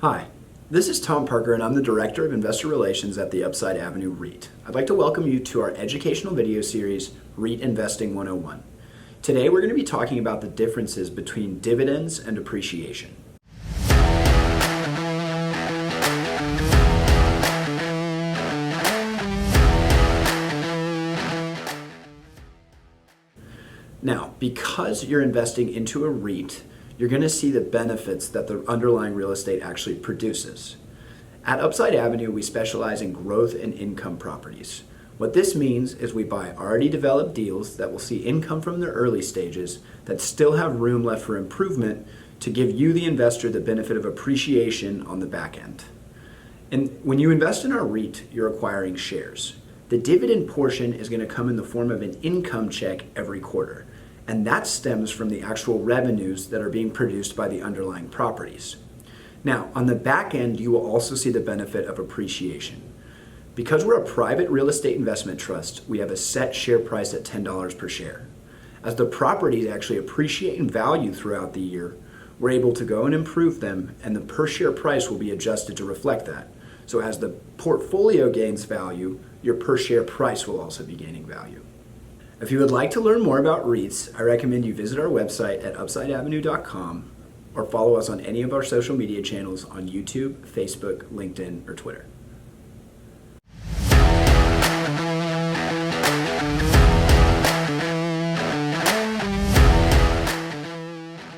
Hi, this is Tom Parker and I'm the Director of Investor Relations at the Upside Avenue REIT. I'd like to welcome you to our educational video series, REIT Investing 101. Today we're going to be talking about the differences between dividends and appreciation. Now, because you're investing into a REIT, you're going to see the benefits that the underlying real estate actually produces. At Upside Avenue, we specialize in growth and income properties. What this means is we buy already developed deals that will see income from their early stages that still have room left for improvement to give you, the investor, the benefit of appreciation on the back end. And when you invest in our REIT, you're acquiring shares. The dividend portion is going to come in the form of an income check every quarter. And that stems from the actual revenues that are being produced by the underlying properties. Now, on the back end, you will also see the benefit of appreciation. Because we're a private real estate investment trust, we have a set share price at $10 per share. As the properties actually appreciate in value throughout the year, we're able to go and improve them, and the per share price will be adjusted to reflect that. So as the portfolio gains value, your per share price will also be gaining value. If you would like to learn more about REITs, I recommend you visit our website at upsideavenue.com or follow us on any of our social media channels on YouTube, Facebook, LinkedIn, or Twitter.